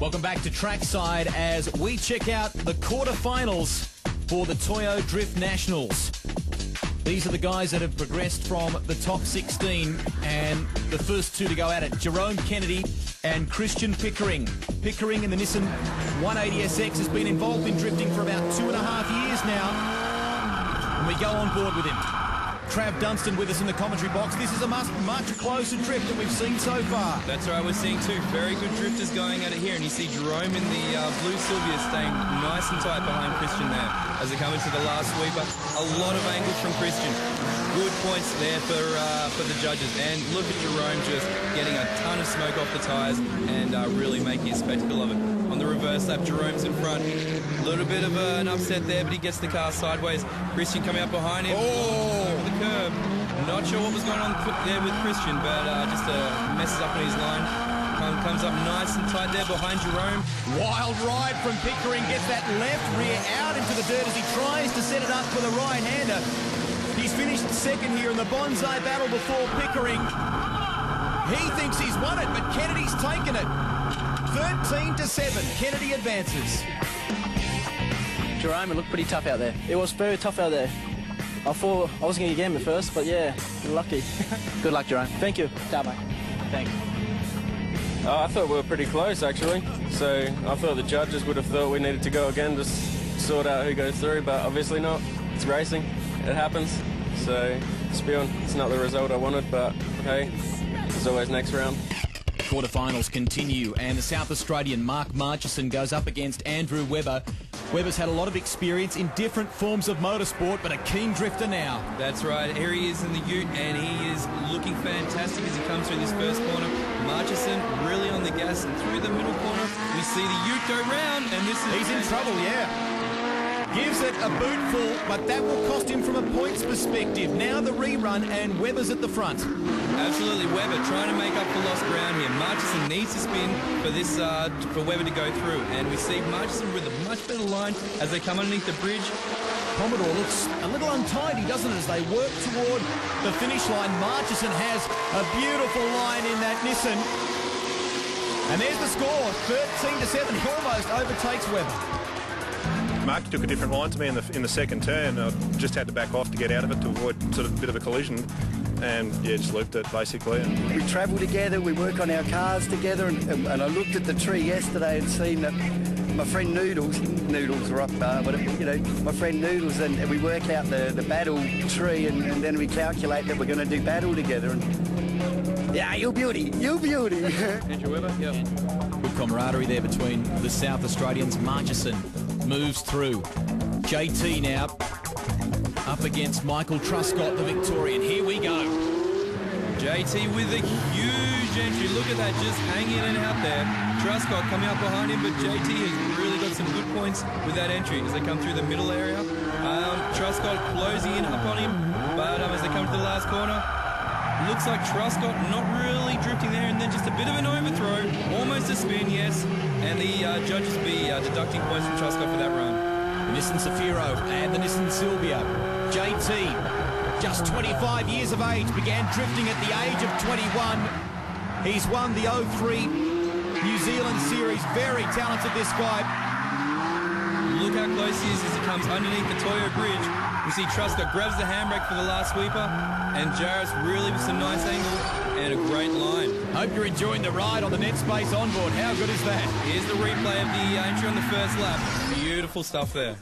Welcome back to Trackside as we check out the quarterfinals for the Toyo Driftnationals. These are the guys that have progressed from the top 16, and the first two to go at it, Jerome Kennedy and Christian Pickering. Pickering in the Nissan 180SX has been involved in drifting for about 2.5 years now, and we go on board with him. Trav Dunstan with us in the commentary box. This is a much closer drift than we've seen so far. That's right, we're seeing two very good drifters going at it here, and you see Jerome in the blue Sylvia staying nice and tight behind Christian there as they come into the last sweeper. A lot of angles from Christian. Good points there for the judges, and look at Jerome just getting a ton of smoke off the tyres and really making a spectacle of it. On the reverse lap, Jerome's in front. A little bit of an upset there, but he gets the car sideways. Christian coming up behind him. Oh! The curb. Not sure what was going on there with Christian, but just messes up on his line. Comes up nice and tight there behind Jerome. Wild ride from Pickering. Gets that left rear out into the dirt as he tries to set it up for the right-hander. He's finished second here in the bonsai battle before Pickering. He thinks he's won it, but Kennedy's taken it. 13-7. Kennedy advances. Jerome, it looked pretty tough out there. It was very tough out there. I thought I wasn't going to get him at first, but yeah, lucky. Good luck, Jerome. Thank you. Ciao, mate. Thanks. I thought we were pretty close, actually. So I thought the judges would have thought we needed to go again, just sort out who goes through, but obviously not. It's racing. It happens. So it's not the result I wanted, but hey, there's always next round. Quarterfinals continue, and the South Australian Mark Marchison goes up against Andrew Webber. Webber's had a lot of experience in different forms of motorsport, but a keen drifter now. That's right. Here he is in the ute, and he is looking fantastic as he comes through this first corner. Marchison really on the gas, and through the middle corner, we see the ute go round, and this is... He's in trouble, yeah. Gives it a bootful, but that will cost him from a points perspective. Now the rerun, and Webber's at the front. Absolutely, Webber trying to make up for lost ground here. Marchison needs to spin for this for Webber to go through, and we see Marchison with a much better line as they come underneath the bridge. Commodore looks a little untidy, doesn't it, as they work toward the finish line. Marchison has a beautiful line in that Nissan. And there's the score, 13-7. He almost overtakes Webber. Mark took a different line to me in the second turn. I just had to back off to get out of it to avoid sort of a bit of a collision, and yeah, just looped it basically. And we travel together, we work on our cars together, and I looked at the tree yesterday and seen that my friend Noodles are up, but you know, my friend Noodles, and we work out the battle tree, and then we calculate that we're going to do battle together. And yeah, you beauty. Andrew Webber, yeah. Good camaraderie there between the South Australians. Marchison moves through. JT now up against Michael Truscott, the Victorian. Here we go. JT with a huge entry. Look at that, just hanging in and out there. Truscott coming up behind him, but JT has really got some good points with that entry as they come through the middle area. Truscott closing in upon him, but as they come to the last corner, looks like Truscott not really drifting there, and then just a bit of an overthrow, almost a spin, yes, and the judges be deducting points from Truscott for that run. The Nissan Zafiro and the Nissan Silvia. JT, just 25 years of age, began drifting at the age of 21. He's won the 03 New Zealand Series. Very talented, this guy. Look how close he is as he comes underneath the Toyo Bridge. We see Truscott grabs the handbrake for the last sweeper, and Jarvis really with some nice angle and a great line. Hope you're enjoying the ride on the net space onboard. How good is that? Here's the replay of the entry on the first lap. Beautiful stuff there.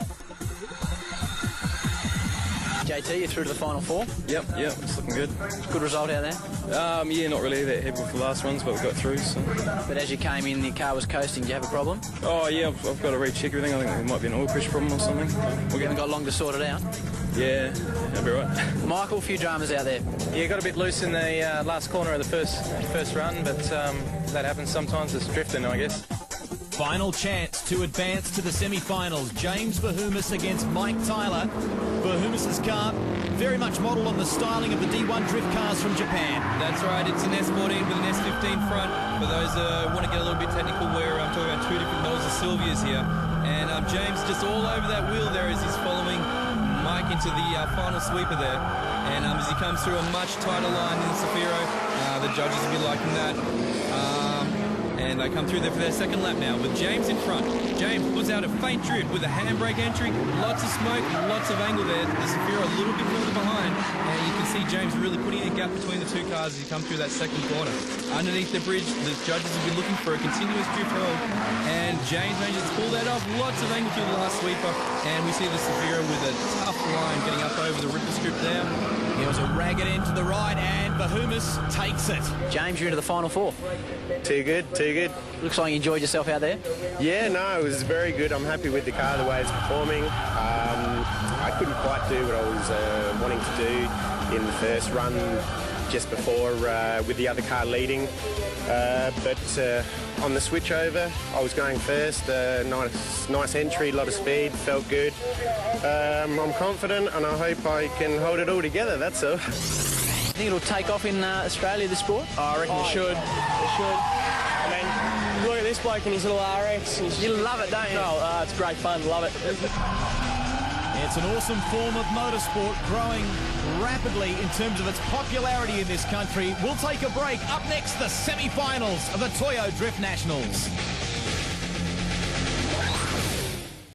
JT, you're through to the final four. Yep, it's looking good. Good result out there. Yeah, not really that heavy with the last ones, but we got through. So. But as you came in, the car was coasting. Do you have a problem? Oh yeah, I've got to recheck everything. I think there might be an oil pressure problem or something. We haven't got long to sort it out. Yeah, that'll be right. Michael, a few dramas out there. Yeah, got a bit loose in the last corner of the first run, but that happens sometimes. It's drifting, I guess. Final chance to advance to the semi-finals. James Verhoomis against Mike Tyler. Verhoomis's car very much modelled on the styling of the D1 drift cars from Japan. That's right, it's an S14 with an S15 front. For those who want to get a little bit technical, we're talking about two different models of Sylvias here. And James just all over that wheel there as he's following Mike into the final sweeper there. And as he comes through a much tighter line in the Zafiro, the judges will be liking that. And they come through there for their second lap now with James in front. James puts out a faint drift with a handbrake entry. Lots of smoke, lots of angle there. The Zafira a little bit further behind. And you can see James really putting a gap between the two cars as he comes through that second corner. Underneath the bridge, the judges will be looking for a continuous drift hold. And James manages to pull that off. Lots of angle through the last sweeper. And we see the Zafira with a tough line getting up over the ripper strip there. There was a ragged end to the right, and Bahumas takes it. James, you're into the final four. Too good, too good. Looks like you enjoyed yourself out there. Yeah, no, it was very good. I'm happy with the car, the way it's performing. I couldn't quite do what I was wanting to do in the first run just before with the other car leading. But on the switchover, I was going first. Nice entry, a lot of speed, felt good. I'm confident and I hope I can hold it all together, that's all. Think it'll take off in Australia, this sport? I reckon it should. It should. I mean, look at this bloke in his little RX. You love it, don't you? Oh, it's great fun. Love it. It's an awesome form of motorsport, growing rapidly in terms of its popularity in this country. We'll take a break. Up next, the semi-finals of the Toyo Drift Nationals.